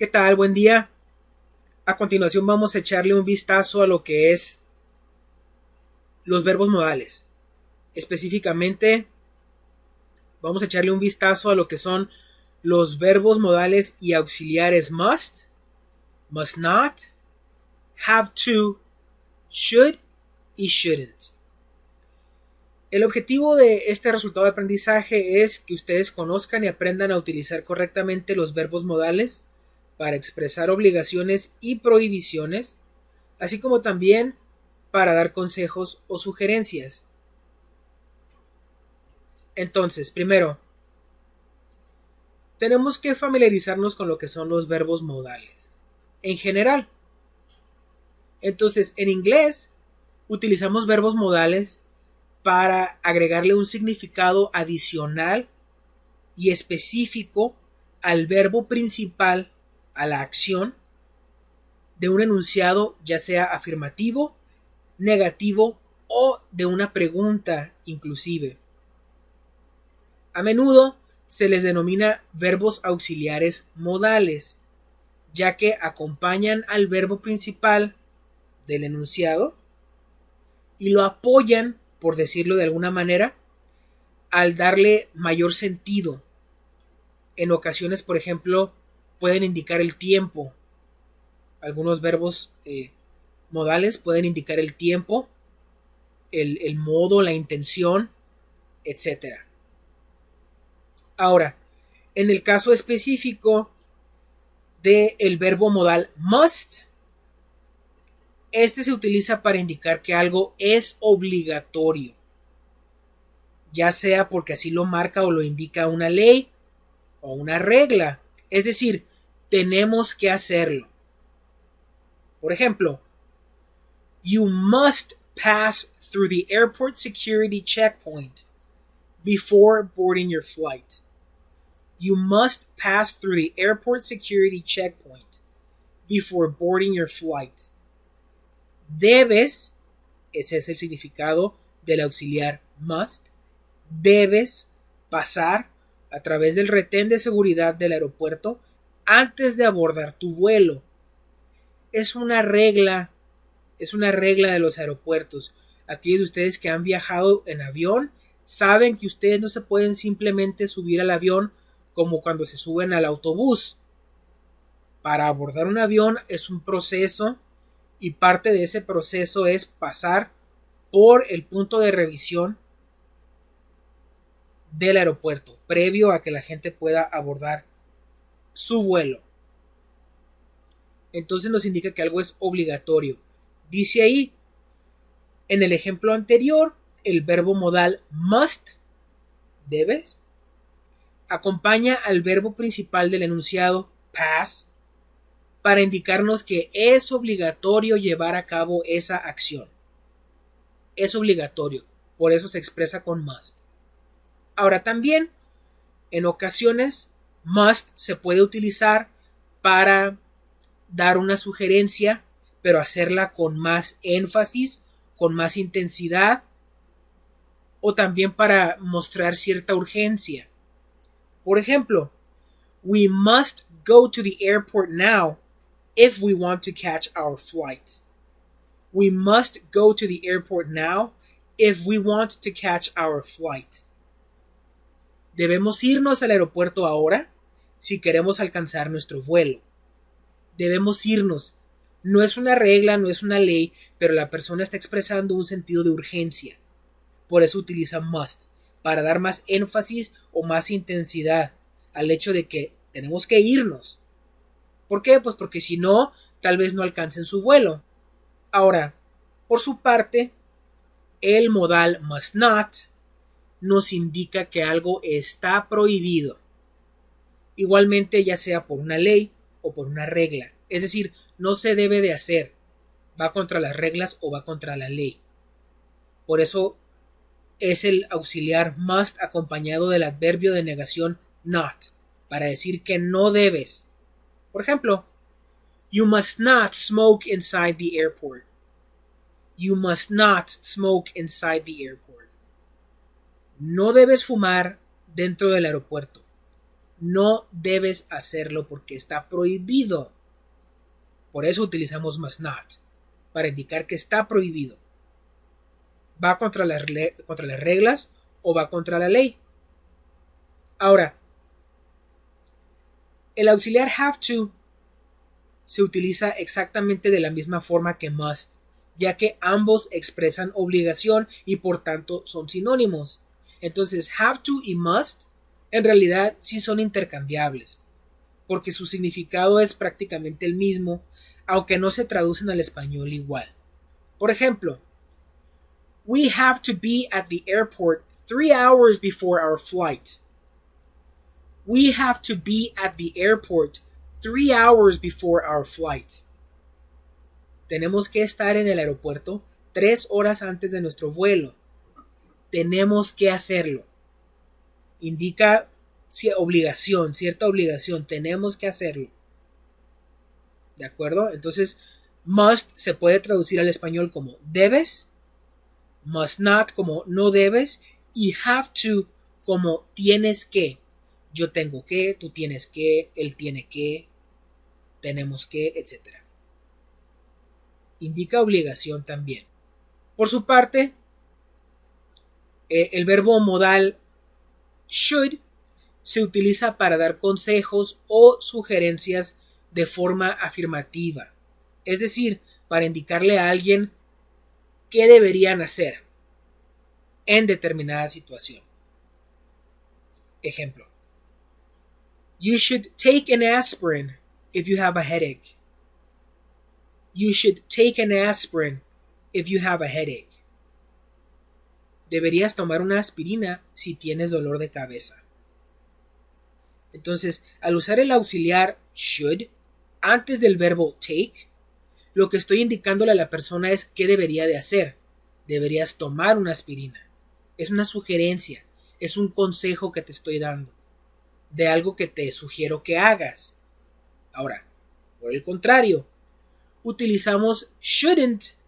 ¿Qué tal? Buen día. A continuación vamos a echarle un vistazo a lo que es los verbos modales. Específicamente vamos a echarle un vistazo a lo que son los verbos modales y auxiliares must, must not, have to, should y shouldn't. El objetivo de este resultado de aprendizaje es que ustedes conozcan y aprendan a utilizar correctamente los verbos modales para expresar obligaciones y prohibiciones, así como también para dar consejos o sugerencias. Entonces, primero, tenemos que familiarizarnos con lo que son los verbos modales en general. Entonces, en inglés utilizamos verbos modales para agregarle un significado adicional y específico al verbo principal, a la acción de un enunciado, ya sea afirmativo, negativo o de una pregunta inclusive. A menudo se les denomina verbos auxiliares modales, ya que acompañan al verbo principal del enunciado y lo apoyan, por decirlo de alguna manera, al darle mayor sentido. En ocasiones, por ejemplo, pueden indicar el tiempo. Algunos verbos modales pueden indicar el tiempo, el modo, la intención, etc. Ahora, en el caso específico del verbo modal must, este se utiliza para indicar que algo es obligatorio, ya sea porque así lo marca o lo indica una ley o una regla. Es decir, tenemos que hacerlo. Por ejemplo, you must pass through the airport security checkpoint before boarding your flight. You must pass through the airport security checkpoint before boarding your flight. Debes, ese es el significado del auxiliar must, debes pasar a través del retén de seguridad del aeropuerto antes de abordar tu vuelo. Es una regla de los aeropuertos. Aquellos de ustedes que han viajado en avión saben que ustedes no se pueden simplemente subir al avión como cuando se suben al autobús. Para abordar un avión es un proceso y parte de ese proceso es pasar por el punto de revisión del aeropuerto previo a que la gente pueda abordar su vuelo. Entonces nos indica que algo es obligatorio. Dice ahí, en el ejemplo anterior, el verbo modal must, debes, acompaña al verbo principal del enunciado pass para indicarnos que es obligatorio llevar a cabo esa acción. Es obligatorio, por eso se expresa con must. Ahora también, en ocasiones, must se puede utilizar para dar una sugerencia, pero hacerla con más énfasis, con más intensidad, o también para mostrar cierta urgencia. Por ejemplo, we must go to the airport now if we want to catch our flight. We must go to the airport now if we want to catch our flight. Debemos irnos al aeropuerto ahora si queremos alcanzar nuestro vuelo. Debemos irnos. No es una regla, no es una ley, pero la persona está expresando un sentido de urgencia. Por eso utiliza must, para dar más énfasis o más intensidad al hecho de que tenemos que irnos. ¿Por qué? Pues porque si no, tal vez no alcancen su vuelo. Ahora, por su parte, el modal must not nos indica que algo está prohibido. Igualmente, ya sea por una ley o por una regla. Es decir, no se debe de hacer. Va contra las reglas o va contra la ley. Por eso es el auxiliar must acompañado del adverbio de negación not, para decir que no debes. Por ejemplo, you must not smoke inside the airport. You must not smoke inside the airport. No debes fumar dentro del aeropuerto. No debes hacerlo porque está prohibido. Por eso utilizamos must not, para indicar que está prohibido. ¿Va contra las reglas o va contra la ley? Ahora, el auxiliar have to se utiliza exactamente de la misma forma que must, ya que ambos expresan obligación y por tanto son sinónimos. Entonces, have to y must en realidad sí son intercambiables, porque su significado es prácticamente el mismo, aunque no se traducen al español igual. Por ejemplo, we have to be at the airport 3 hours before our flight. We have to be at the airport 3 hours before our flight. Tenemos que estar en el aeropuerto 3 horas antes de nuestro vuelo. Tenemos que hacerlo. Indica obligación, cierta obligación. Tenemos que hacerlo. ¿De acuerdo? Entonces, must se puede traducir al español como debes, must not como no debes y have to como tienes que. Yo tengo que, tú tienes que, él tiene que, tenemos que, etc. Indica obligación también. Por su parte, el verbo modal should se utiliza para dar consejos o sugerencias de forma afirmativa. Es decir, para indicarle a alguien qué deberían hacer en determinada situación. Ejemplo. You should take an aspirin if you have a headache. You should take an aspirin if you have a headache. Deberías tomar una aspirina si tienes dolor de cabeza. Entonces, al usar el auxiliar should antes del verbo take, lo que estoy indicándole a la persona es qué debería de hacer. Deberías tomar una aspirina. Es una sugerencia, es un consejo que te estoy dando, de algo que te sugiero que hagas. Ahora, por el contrario, utilizamos shouldn't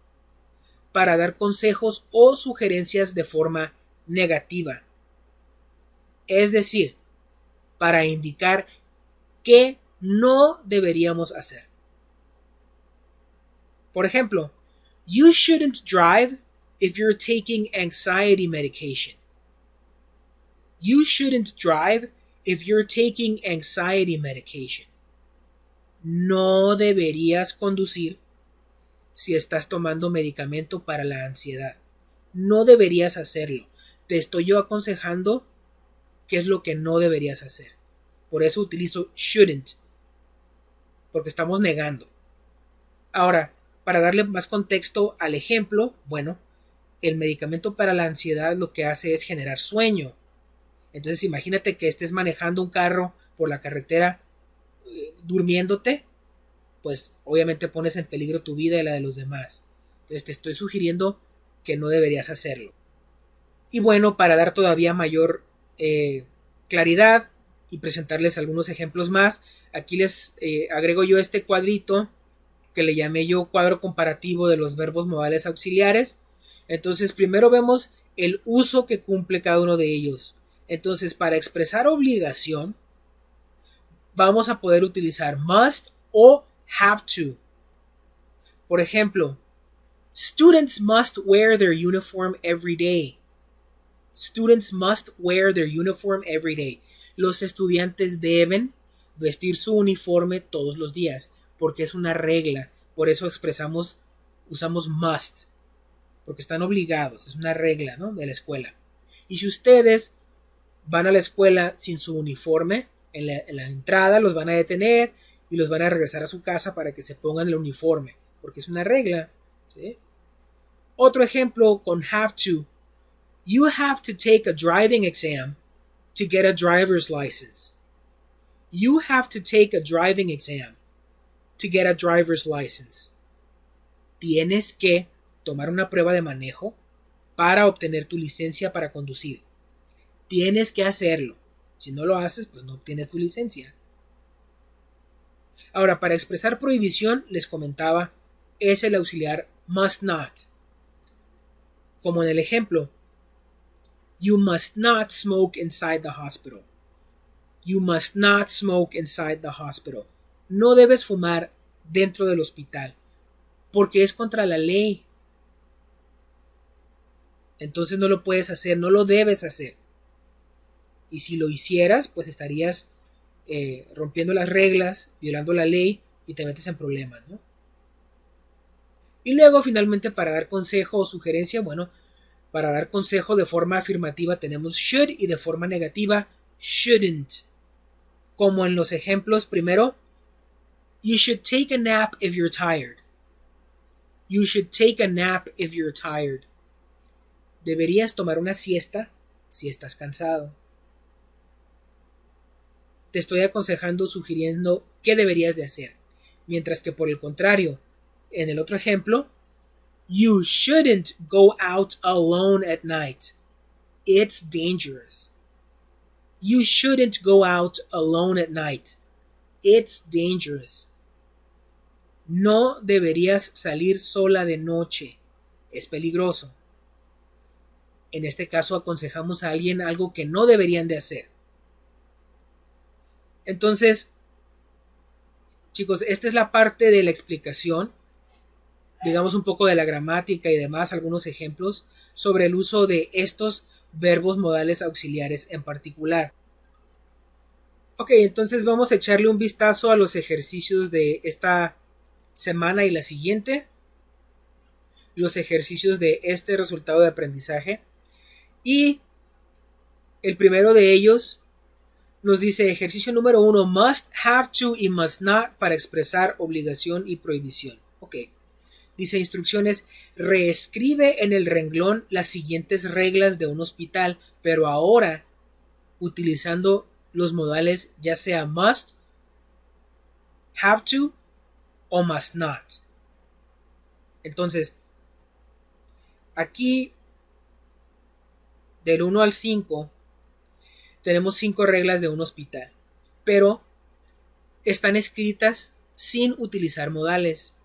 para dar consejos o sugerencias de forma negativa. Es decir, para indicar qué no deberíamos hacer. Por ejemplo, you shouldn't drive if you're taking anxiety medication. You shouldn't drive if you're taking anxiety medication. No deberías conducir si estás tomando medicamento para la ansiedad. No deberías hacerlo. Te estoy yo aconsejando qué es lo que no deberías hacer. Por eso utilizo shouldn't, porque estamos negando. Ahora, para darle más contexto al ejemplo, bueno, el medicamento para la ansiedad lo que hace es generar sueño. Entonces imagínate que estés manejando un carro por la carretera durmiéndote, pues obviamente pones en peligro tu vida y la de los demás. Entonces te estoy sugiriendo que no deberías hacerlo. Y bueno, para dar todavía mayor claridad y presentarles algunos ejemplos más, aquí les agrego yo este cuadrito que le llamé yo cuadro comparativo de los verbos modales auxiliares. Entonces primero vemos el uso que cumple cada uno de ellos. Entonces, para expresar obligación, vamos a poder utilizar must o have to. Por ejemplo, students must wear their uniform every day. Students must wear their uniform every day. Los estudiantes deben vestir su uniforme todos los días, porque es una regla. Por eso usamos must, porque están obligados, es una regla, ¿no?, de la escuela. Y si ustedes van a la escuela sin su uniforme, en la entrada los van a detener y los van a regresar a su casa para que se pongan el uniforme, porque es una regla, ¿sí? Otro ejemplo con have to. You have to take a driving exam to get a driver's license. You have to take a driving exam to get a driver's license. Tienes que tomar una prueba de manejo para obtener tu licencia para conducir. Tienes que hacerlo. Si no lo haces, pues no obtienes tu licencia. Ahora, para expresar prohibición, les comentaba, es el auxiliar must not. Como en el ejemplo, you must not smoke inside the hospital. You must not smoke inside the hospital. No debes fumar dentro del hospital, porque es contra la ley. Entonces no lo puedes hacer, no lo debes hacer. Y si lo hicieras, pues estarías rompiendo las reglas, violando la ley y te metes en problemas, ¿no? Y luego, finalmente, para dar consejo o sugerencia, bueno, para dar consejo de forma afirmativa tenemos should y de forma negativa shouldn't. Como en los ejemplos, primero, you should take a nap if you're tired. You should take a nap if you're tired. Deberías tomar una siesta si estás cansado. Te estoy aconsejando, sugiriendo qué deberías de hacer. Mientras que por el contrario, en el otro ejemplo, you shouldn't go out alone at night. It's dangerous. You shouldn't go out alone at night. It's dangerous. No deberías salir sola de noche. Es peligroso. En este caso aconsejamos a alguien algo que no deberían de hacer. Entonces, chicos, esta es la parte de la explicación, digamos un poco de la gramática y demás, algunos ejemplos sobre el uso de estos verbos modales auxiliares en particular. Ok, entonces vamos a echarle un vistazo a los ejercicios de esta semana y la siguiente, los ejercicios de este resultado de aprendizaje. Y el primero de ellos nos dice ejercicio número 1, must, have to y must not para expresar obligación y prohibición. Ok. Dice instrucciones, reescribe en el renglón las siguientes reglas de un hospital, pero ahora utilizando los modales ya sea must, have to o must not. Entonces, aquí del 1 al 5 tenemos 5 reglas de un hospital, pero están escritas sin utilizar modales.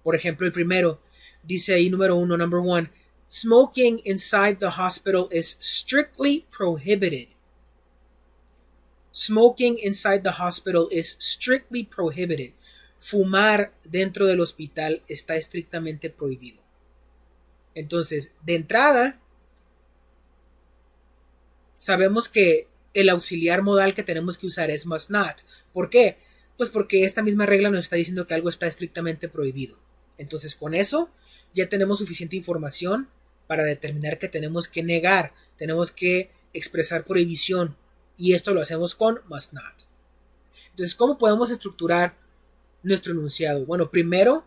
Por ejemplo, el primero dice ahí número 1, number 1, smoking inside the hospital is strictly prohibited. Smoking inside the hospital is strictly prohibited. Fumar dentro del hospital está estrictamente prohibido. Entonces, de entrada, sabemos que el auxiliar modal que tenemos que usar es must not. ¿Por qué? Pues porque esta misma regla nos está diciendo que algo está estrictamente prohibido. Entonces, con eso ya tenemos suficiente información para determinar que tenemos que negar, tenemos que expresar prohibición, y esto lo hacemos con must not. Entonces, ¿cómo podemos estructurar nuestro enunciado? Bueno, primero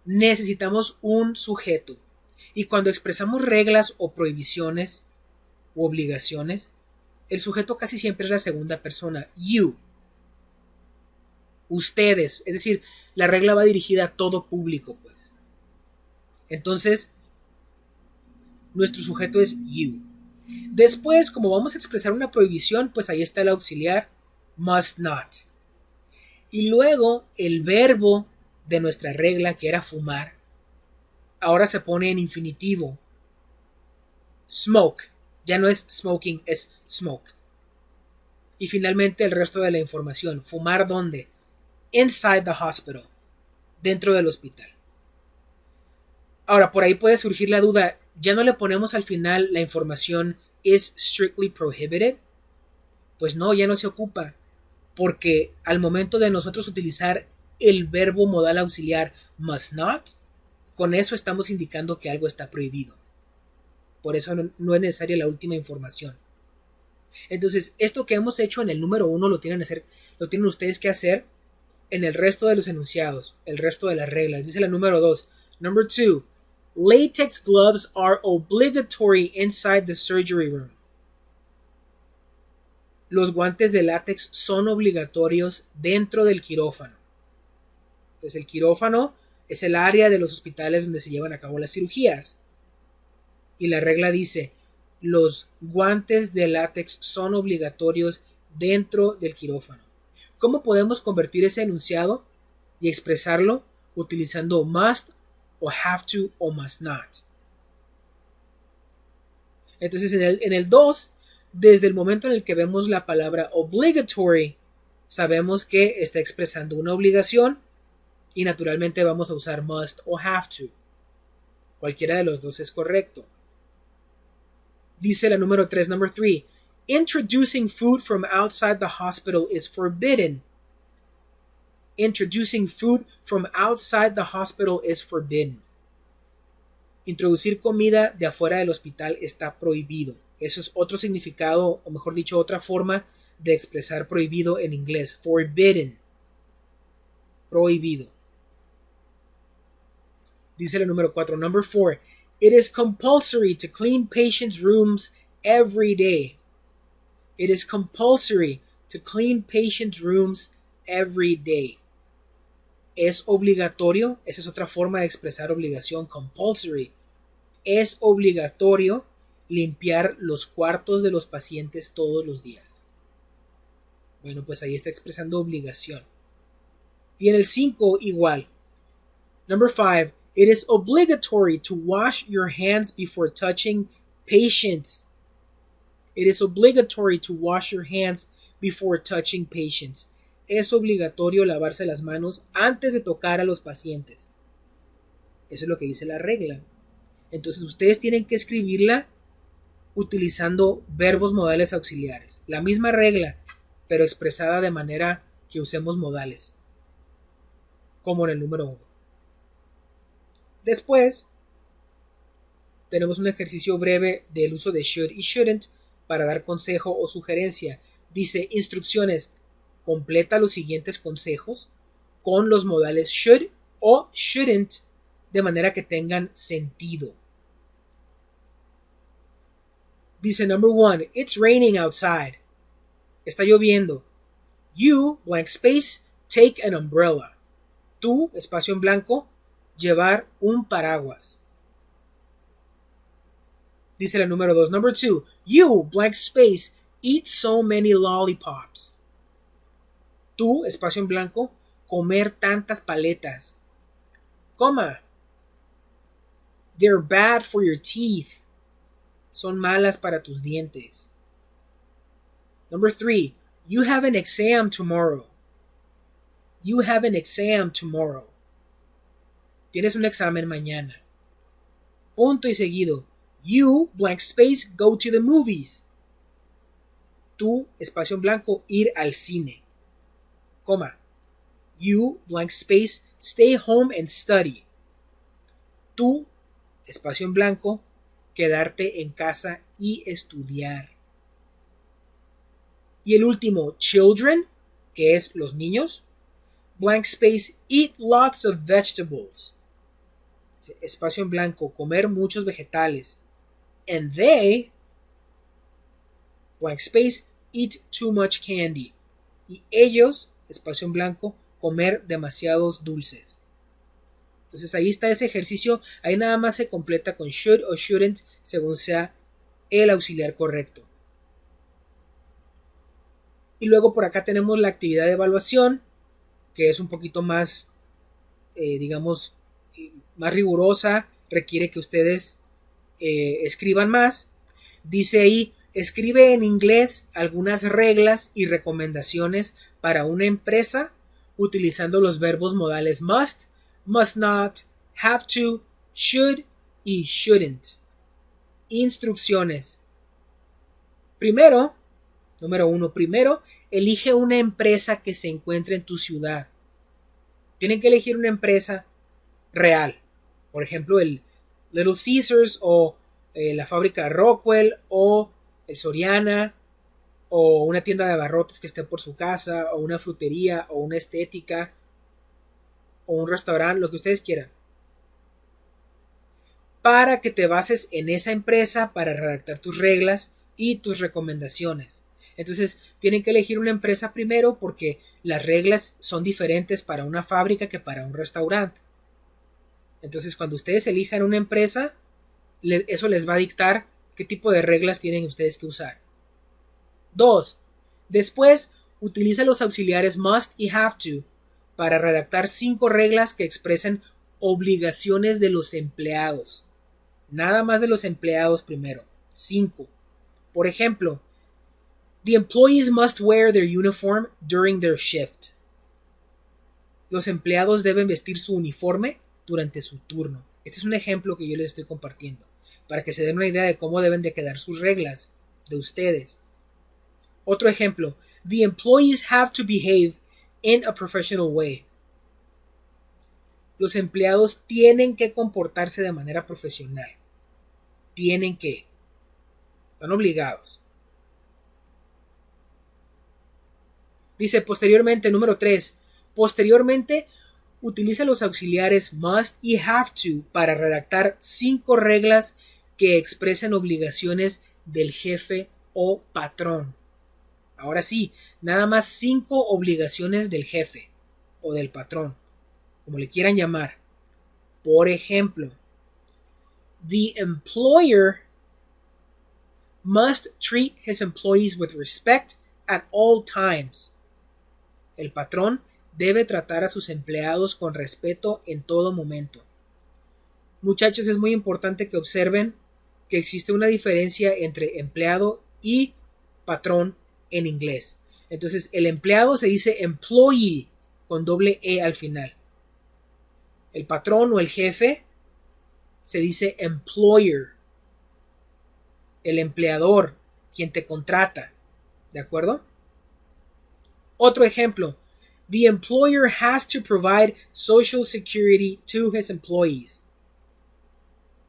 necesitamos un sujeto, y cuando expresamos reglas o prohibiciones u obligaciones, el sujeto casi siempre es la segunda persona, you, ustedes, es decir, la regla va dirigida a todo público, pues. Entonces, nuestro sujeto es you. Después, como vamos a expresar una prohibición, pues ahí está el auxiliar must not. Y luego el verbo de nuestra regla, que era fumar, ahora se pone en infinitivo. Smoke. Ya no es smoking, es smoke. Y finalmente el resto de la información. ¿Fumar dónde? Inside the hospital. Dentro del hospital. Ahora, por ahí puede surgir la duda. ¿Ya no le ponemos al final la información is strictly prohibited? Pues no, ya no se ocupa. Porque al momento de nosotros utilizar el verbo modal auxiliar must not, con eso estamos indicando que algo está prohibido. Por eso no es necesaria la última información. Entonces, esto que hemos hecho en el número 1 lo tienen ustedes que hacer en el resto de los enunciados, el resto de las reglas. Dice la número 2. Number 2. Latex gloves are obligatory inside the surgery room. Los guantes de látex son obligatorios dentro del quirófano. Entonces, el quirófano es el área de los hospitales donde se llevan a cabo las cirugías. Y la regla dice, los guantes de látex son obligatorios dentro del quirófano. ¿Cómo podemos convertir ese enunciado y expresarlo utilizando must o have to o must not? Entonces en el 2 desde el momento en el que vemos la palabra obligatory, sabemos que está expresando una obligación y naturalmente vamos a usar must o have to. Cualquiera de los dos es correcto. Dice la número 3, number 3. Introducing food from outside the hospital is forbidden. Introducing food from outside the hospital is forbidden. Introducir comida de afuera del hospital está prohibido. Eso es otro significado, o mejor dicho, otra forma de expresar prohibido en inglés. Forbidden. Prohibido. Dice la número 4, number 4. It is compulsory to clean patients' rooms every day. It is compulsory to clean patients' rooms every day. Es obligatorio, esa es otra forma de expresar obligación, compulsory. Es obligatorio limpiar los cuartos de los pacientes todos los días. Bueno, pues ahí está expresando obligación. Y en el 5 igual. Number 5. It is obligatory to wash your hands before touching patients. It is obligatory to wash your hands before touching patients. Es obligatorio lavarse las manos antes de tocar a los pacientes. Eso es lo que dice la regla. Entonces ustedes tienen que escribirla utilizando verbos modales auxiliares. La misma regla, pero expresada de manera que usemos modales. Como en el número 1. Después, tenemos un ejercicio breve del uso de should y shouldn't para dar consejo o sugerencia. Dice, instrucciones, completa los siguientes consejos con los modales should o shouldn't de manera que tengan sentido. Dice number 1, it's raining outside. Está lloviendo. You, blank space, take an umbrella. Tú, espacio en blanco, llevar un paraguas. Dice la número 2, number 2, you, blank space, eat so many lollipops. Tú, espacio en blanco, comer tantas paletas. Coma. They're bad for your teeth. Son malas para tus dientes. Number 3, you have an exam tomorrow. You have an exam tomorrow. Tienes un examen mañana. Punto y seguido. You, blank space, go to the movies. Tú, espacio en blanco, ir al cine. Coma. You, blank space, stay home and study. Tú, espacio en blanco, quedarte en casa y estudiar. Y el último, children, que es los niños. Blank space, eat lots of vegetables. Espacio en blanco, comer muchos vegetales. And they, blank space, eat too much candy. Y ellos, espacio en blanco, comer demasiados dulces. Entonces ahí está ese ejercicio. Ahí nada más se completa con should o shouldn't según sea el auxiliar correcto. Y luego por acá tenemos la actividad de evaluación, que es un poquito más, digamos, más rigurosa. Requiere que ustedes escriban más. Dice ahí, escribe en inglés algunas reglas y recomendaciones para una empresa utilizando los verbos modales must, must not, have to, should y shouldn't. Instrucciones. Primero, número 1, primero, elige una empresa que se encuentre en tu ciudad. Tienen que elegir una empresa real. Por ejemplo, el Little Caesars o la fábrica Rockwell o el Soriana o una tienda de abarrotes que esté por su casa o una frutería o una estética o un restaurante, lo que ustedes quieran. Para que te bases en esa empresa para redactar tus reglas y tus recomendaciones. Entonces tienen que elegir una empresa primero porque las reglas son diferentes para una fábrica que para un restaurante. Entonces cuando ustedes elijan una empresa, eso les va a dictar qué tipo de reglas tienen ustedes que usar. 2. Después utiliza los auxiliares must y have to para redactar 5 reglas que expresen obligaciones de los empleados. Nada más de los empleados primero. 5. Por ejemplo, The employees must wear their uniform during their shift. Los empleados deben vestir su uniforme durante su turno. Este es un ejemplo que yo les estoy compartiendo para que se den una idea de cómo deben de quedar sus reglas de ustedes. Otro ejemplo. The employees have to behave in a professional way. Los empleados tienen que comportarse de manera profesional. Tienen que. Están obligados. Dice posteriormente, número 3. Posteriormente, utiliza los auxiliares must y have to para redactar 5 reglas que expresen obligaciones del jefe o patrón. Ahora sí, nada más 5 obligaciones del jefe o del patrón, como le quieran llamar. Por ejemplo, the employer must treat his employees with respect at all times. El patrón debe tratar a sus empleados con respeto en todo momento. Muchachos, es muy importante que observen que existe una diferencia entre empleado y patrón en inglés. Entonces, el empleado se dice employee con doble E al final. El patrón o el jefe se dice employer. El empleador, quien te contrata. ¿De acuerdo? Otro ejemplo. The employer has to provide Social Security to his employees.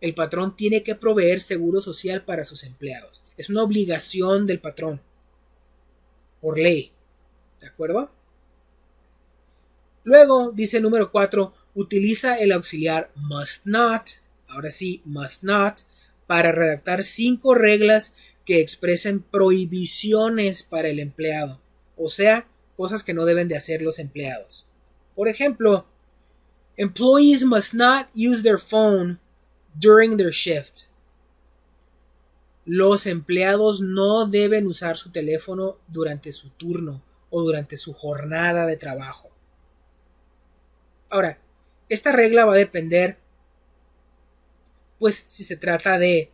El patrón tiene que proveer seguro social para sus empleados. Es una obligación del patrón. Por ley. ¿De acuerdo? Luego, dice el número 4, utiliza el auxiliar must not. Ahora sí, must not. Para redactar 5 reglas que expresen prohibiciones para el empleado. O sea, cosas que no deben de hacer los empleados. Por ejemplo, employees must not use their phone during their shift. Los empleados no deben usar su teléfono durante su turno o durante su jornada de trabajo. Ahora, esta regla va a depender, pues, si se trata de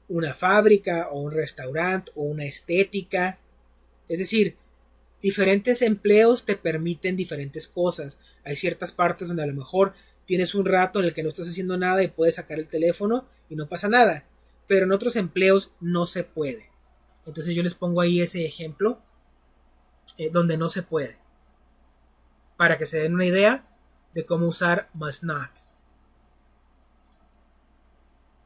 una fábrica o un restaurante o una estética. Es decir, diferentes empleos te permiten diferentes cosas. Hay ciertas partes donde a lo mejor tienes un rato en el que no estás haciendo nada y puedes sacar el teléfono y no pasa nada. Pero en otros empleos no se puede. Entonces yo les pongo ahí ese ejemplo donde no se puede. Para que se den una idea de cómo usar must not.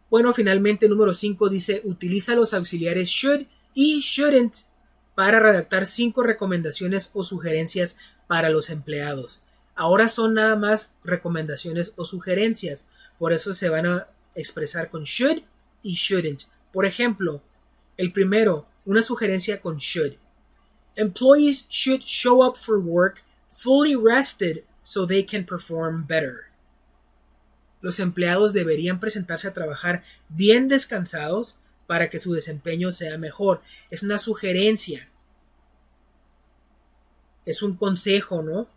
Bueno, finalmente número 5 dice utiliza los auxiliares should y shouldn't para redactar 5 recomendaciones o sugerencias para los empleados. Ahora son nada más recomendaciones o sugerencias, por eso se van a expresar con should y shouldn't. Por ejemplo, el primero, una sugerencia con should. Employees should show up for work fully rested so they can perform better. Los empleados deberían presentarse a trabajar bien descansados para que su desempeño sea mejor. Es una sugerencia. Es un consejo, ¿no?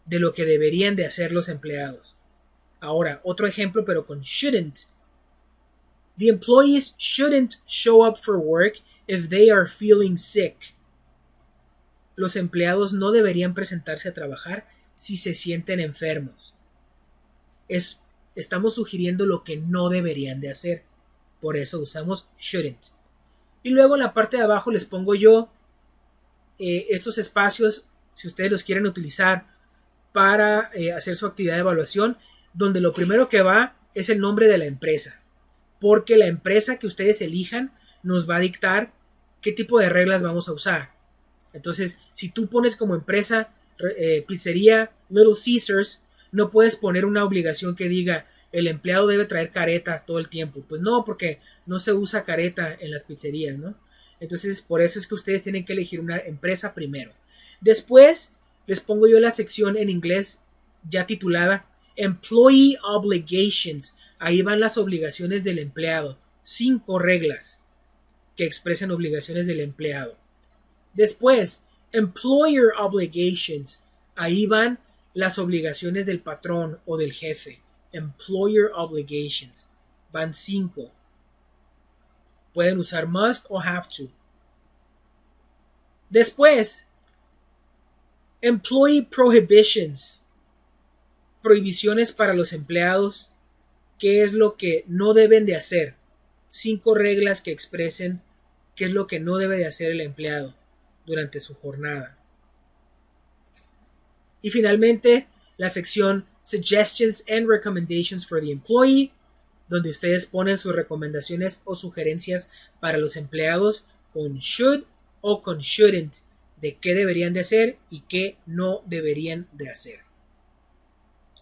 De lo que deberían de hacer los empleados. Ahora, otro ejemplo, pero con shouldn't. The employees shouldn't show up for work if they are feeling sick. Los empleados no deberían presentarse a trabajar si se sienten enfermos. Estamos sugiriendo lo que no deberían de hacer. Por eso usamos shouldn't. Y luego en la parte de abajo les pongo yo estos espacios, si ustedes los quieren utilizar para hacer su actividad de evaluación, donde lo primero que va es el nombre de la empresa. Porque la empresa que ustedes elijan nos va a dictar qué tipo de reglas vamos a usar. Entonces, si tú pones como empresa pizzería Little Caesars, no puedes poner una obligación que diga el empleado debe traer careta todo el tiempo. Pues no, porque no se usa careta en las pizzerías, ¿no? Entonces, por eso es que ustedes tienen que elegir una empresa primero. Después, les pongo yo la sección en inglés ya titulada Employee Obligations. Ahí van las obligaciones del empleado. 5 reglas que expresen obligaciones del empleado. Después, Employer Obligations. Ahí van las obligaciones del patrón o del jefe. Employer Obligations. Van 5. Pueden usar must o have to. Después, employee prohibitions, prohibiciones para los empleados, qué es lo que no deben de hacer. 5 reglas que expresen qué es lo que no debe de hacer el empleado durante su jornada. Y finalmente, la sección Suggestions and Recommendations for the Employee, donde ustedes ponen sus recomendaciones o sugerencias para los empleados con should o con shouldn't, de qué deberían de hacer y qué no deberían de hacer.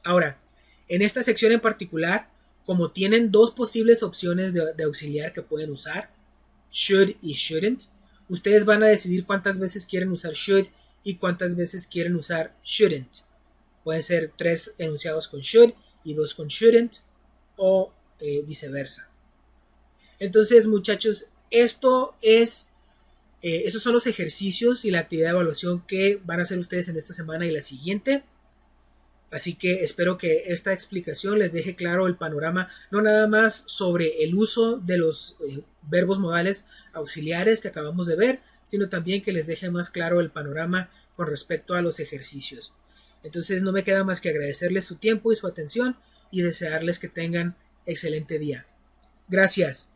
Ahora, en esta sección en particular, como tienen 2 posibles opciones de auxiliar que pueden usar, should y shouldn't, ustedes van a decidir cuántas veces quieren usar should y cuántas veces quieren usar shouldn't. Pueden ser 3 enunciados con should y 2 con shouldn't, o viceversa. Entonces, muchachos, esos son los ejercicios y la actividad de evaluación que van a hacer ustedes en esta semana y la siguiente. Así que espero que esta explicación les deje claro el panorama, no nada más sobre el uso de los verbos modales auxiliares que acabamos de ver, sino también que les deje más claro el panorama con respecto a los ejercicios. Entonces no me queda más que agradecerles su tiempo y su atención y desearles que tengan excelente día. Gracias.